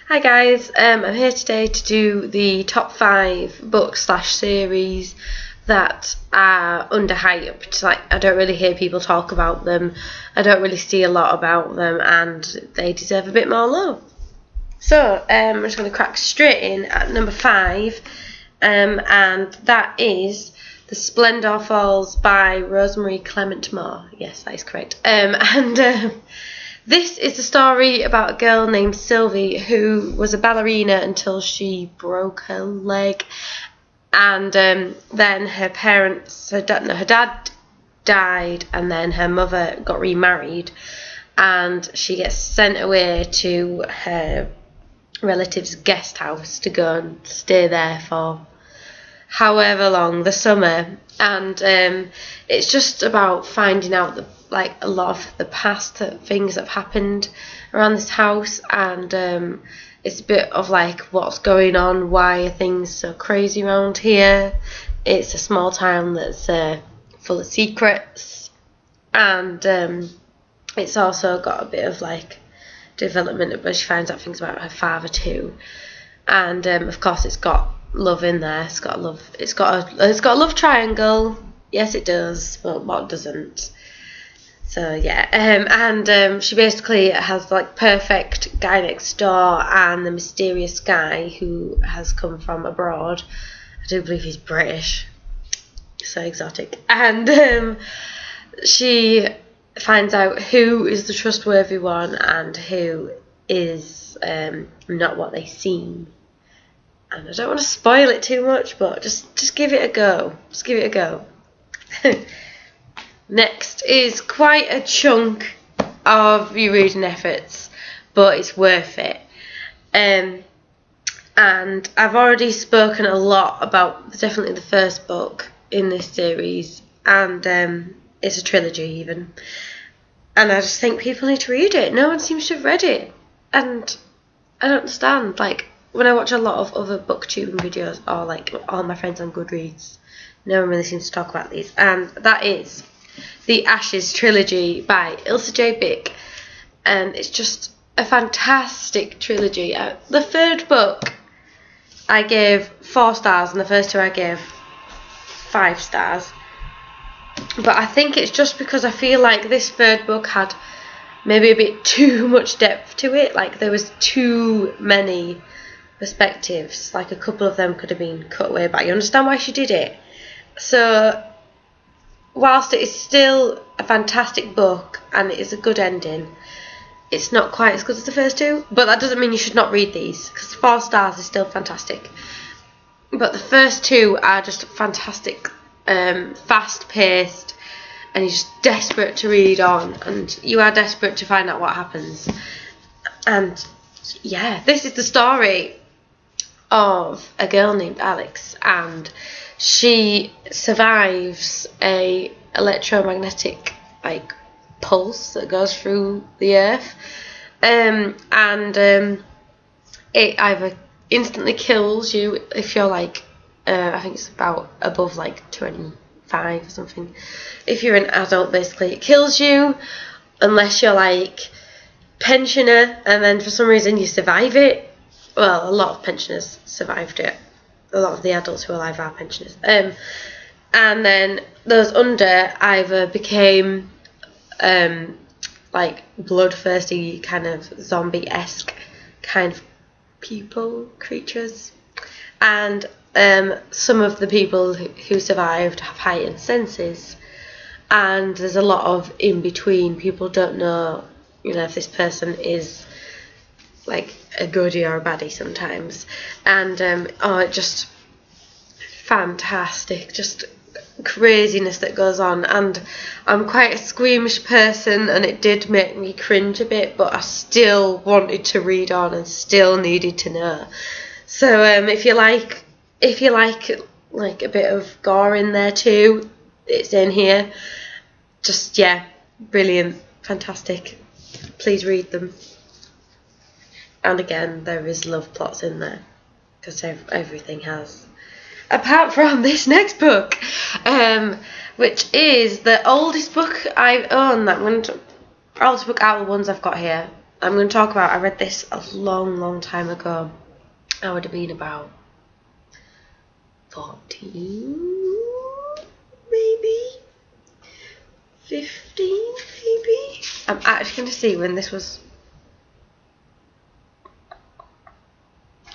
Hi guys, I'm here today to do the top 5 book/series that are underhyped. Like, I don't really hear people talk about them, I don't really see a lot about them, and they deserve a bit more love. So I'm just going to crack straight in at number 5, and that is The Splendor Falls by Rosemary Clement Moore. Yes, that is correct. This is a story about a girl named Sylvie who was a ballerina until she broke her leg, and then her dad died, and then her mother got remarried, and she gets sent away to her relative's guest house to go and stay there for however long, the summer, and it's just about finding out a lot of the past things that have happened around this house, and it's a bit of like what's going on, why are things so crazy around here. It's a small town that's full of secrets, and it's also got a bit of like development where she finds out things about her father too, and of course it's got love in there. It's got a love triangle. Yes, it does, but what doesn't? So yeah, and she basically has like perfect guy next door and the mysterious guy who has come from abroad. I do believe he's British, so exotic, and she finds out who is the trustworthy one and who is not what they seem. And I don't want to spoil it too much, but just give it a go. Just give it a go. Next is quite a chunk of your reading efforts, but it's worth it. And I've already spoken a lot about definitely the first book in this series, and it's a trilogy even. And I just think people need to read it. No one seems to have read it, and I don't understand. Like, when I watch a lot of other booktubing videos, or like all my friends on Goodreads, no one really seems to talk about these, and that is the Ashes trilogy by Ilse J. Bick, and it's just a fantastic trilogy. The third book I gave 4 stars, and the first 2 I gave 5 stars, but I think it's just because I feel like this third book had maybe a bit too much depth to it. Like, there was too many perspectives. Like, a couple of them could have been cut away, but you understand why she did it. So whilst it is still a fantastic book and it is a good ending, it's not quite as good as the first 2, but that doesn't mean you should not read these, because 4 stars is still fantastic. But the first 2 are just fantastic, fast paced, and you're just desperate to read on, and you are desperate to find out what happens. And yeah, this is the story of a girl named Alex, and she survives a electromagnetic pulse that goes through the earth, and it either instantly kills you if you're I think it's about above 25 or something. If you're an adult, basically it kills you, unless you're pensioner, and then for some reason you survive it. Well, a lot of pensioners survived it. A lot of the adults who are alive are pensioners. And then those under either became bloodthirsty, kind of zombie-esque kind of creatures. And some of the people who survived have heightened senses. And there's a lot of in-between. People don't know, if this person is a goodie or a baddie sometimes. And just fantastic, just craziness that goes on. And I'm quite a squeamish person, and it did make me cringe a bit, but I still wanted to read on and still needed to know. So if you like a bit of gore in there too, it's in here. Just, yeah, brilliant, fantastic. Please read them. And again, there is love plots in there, because everything has. Apart from this next book, which is the oldest book I own. Oldest book out of the ones I've got here. I'm going to talk about, I read this a long time ago. I would have been about 14, maybe 15, maybe. I'm actually going to see when this was.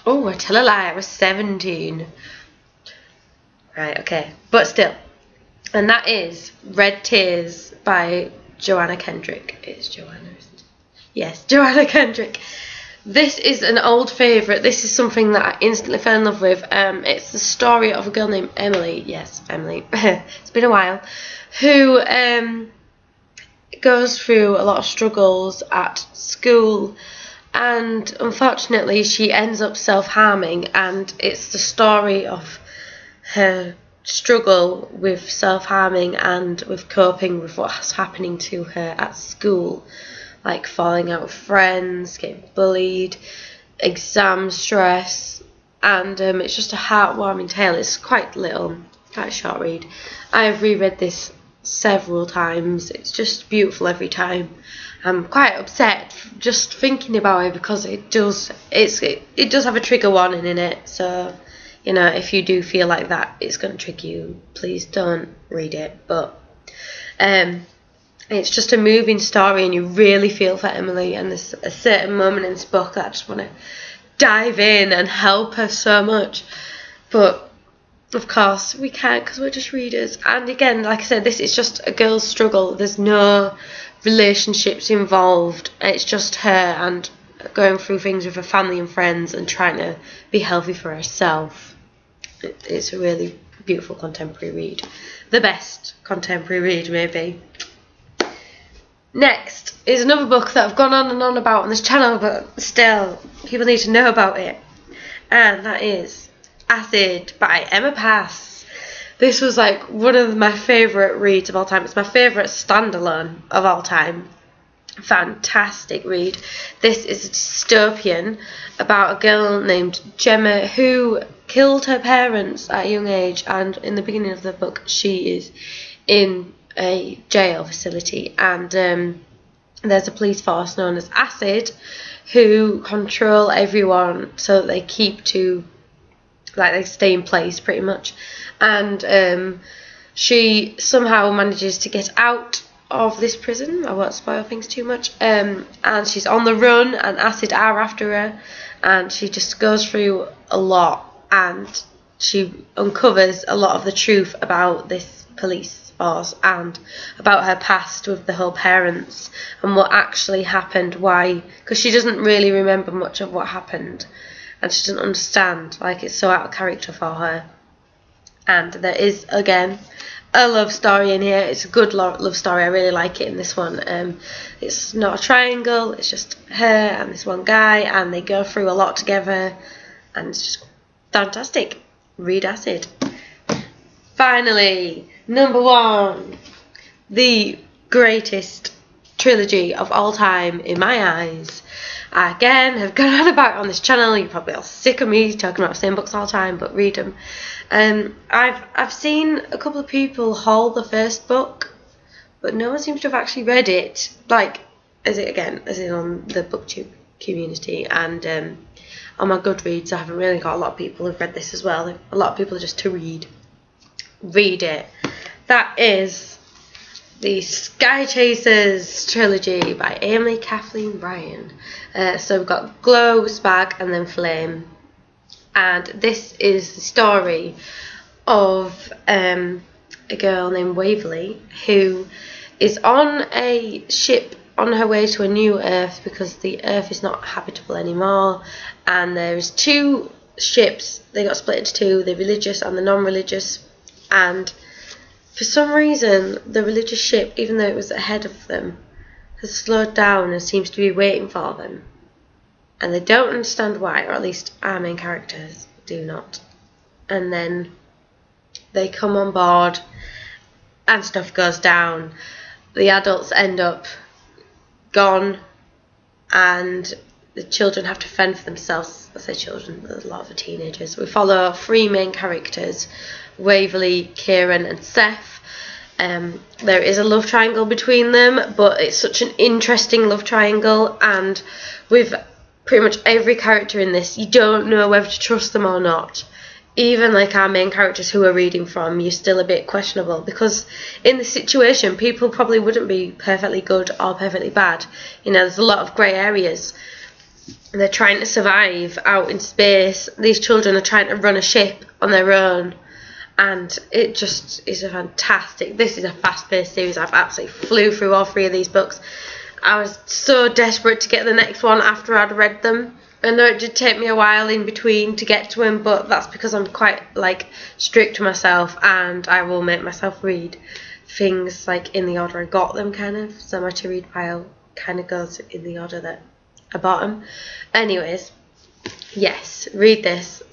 Oh, I tell a lie, I was 17. Right, okay, but still. And that is Red Tears by Joanna Kendrick. It's Joanna, isn't it? Yes, Joanna Kendrick. This is an old favourite. This is something that I instantly fell in love with. It's the story of a girl named Emily. Yes, Emily. It's been a while. Who goes through a lot of struggles at school, and unfortunately she ends up self-harming, and it's the story of her struggle with self-harming and with coping with what's happening to her at school, like falling out with friends, getting bullied, exam stress, and it's just a heartwarming tale. It's quite little, quite a short read. I've reread this several times. It's just beautiful every time. I'm quite upset just thinking about it because it does have a trigger warning in it, so you know, if you do feel like that it's going to trigger you, please don't read it. But it's just a moving story, and you really feel for Emily, and there's a certain moment in this book that I just want to dive in and help her so much. But of course we can't because we're just readers. And again, like I said, this is just a girl's struggle. There's no relationships involved. It's just her and going through things with her family and friends and trying to be healthy for herself. It's a really beautiful contemporary read. The best contemporary read, maybe. Next is another book that I've gone on and on about on this channel, but still, people need to know about it. And that is Acid by Emma Pass. This was like one of my favourite reads of all time. It's my favourite standalone of all time. Fantastic read. This is a dystopian about a girl named Gemma who killed her parents at a young age, and in the beginning of the book she is in a jail facility, and there's a police force known as Acid who control everyone so that they keep to, like, they stay in place pretty much. And she somehow manages to get out of this prison. I won't spoil things too much. And she's on the run, and Acid are after her, and she just goes through a lot, and she uncovers a lot of the truth about this police force and about her past with the whole parents and what actually happened, why, because she doesn't really remember much of what happened, and she doesn't understand, like, it's so out of character for her. And there is, again, a love story in here. It's a good love story. I really like it in this one. It's not a triangle, it's just her and this one guy, and they go through a lot together, and it's just fantastic. Read Acid. Finally, number one, the greatest trilogy of all time in my eyes. I, again, have gone on about it on this channel. You're probably all sick of me talking about the same books all the time, but read them. I've seen a couple of people haul the first book, but no one seems to have actually read it. Like, as in on the booktube community, and on my Goodreads, I haven't really got a lot of people who've read this as well. A lot of people just to read. Read it. That is the Sky Chasers trilogy by Amy Kathleen Bryan. So we've got Glow, Spark, and then Flame. And this is the story of a girl named Waverly who is on a ship on her way to a new Earth because the Earth is not habitable anymore. And there's two ships. They got split into two, the religious and the non-religious. And for some reason, the religious ship, even though it was ahead of them, has slowed down and seems to be waiting for them. And they don't understand why, or at least our main characters do not. And then they come on board and stuff goes down. The adults end up gone, and the children have to fend for themselves. I say children, there's a lot of the teenagers. We follow three main characters, Waverly, Kieran and Seth, There is a love triangle between them, but it's such an interesting love triangle, and with pretty much every character in this, you don't know whether to trust them or not. Even like our main characters who we're reading from, you're still a bit questionable, because in this situation people probably wouldn't be perfectly good or perfectly bad. You know, there's a lot of grey areas, and they're trying to survive out in space. These children are trying to run a ship on their own, and it just is a fantastic, this is a fast-paced series. I've absolutely flew through all 3 of these books. I was so desperate to get the next one after I'd read them. I know it did take me a while in between to get to him, but that's because I'm quite like strict to myself, and I will make myself read things like in the order I got them, kind of. So my to read pile kind of goes in the order that I bought them. Anyways, yes, read this.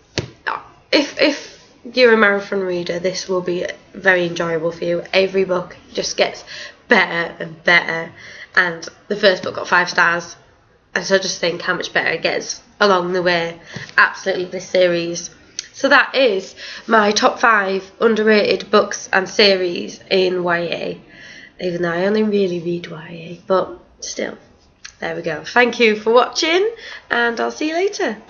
If you're a marathon reader, this will be very enjoyable for you. Every book just gets better and better, and the first book got 5 stars. And so just think how much better it gets along the way. Absolutely, this series. So that is my top 5 underrated books and series in YA. Even though I only really read YA, but still, there we go. Thank you for watching, and I'll see you later.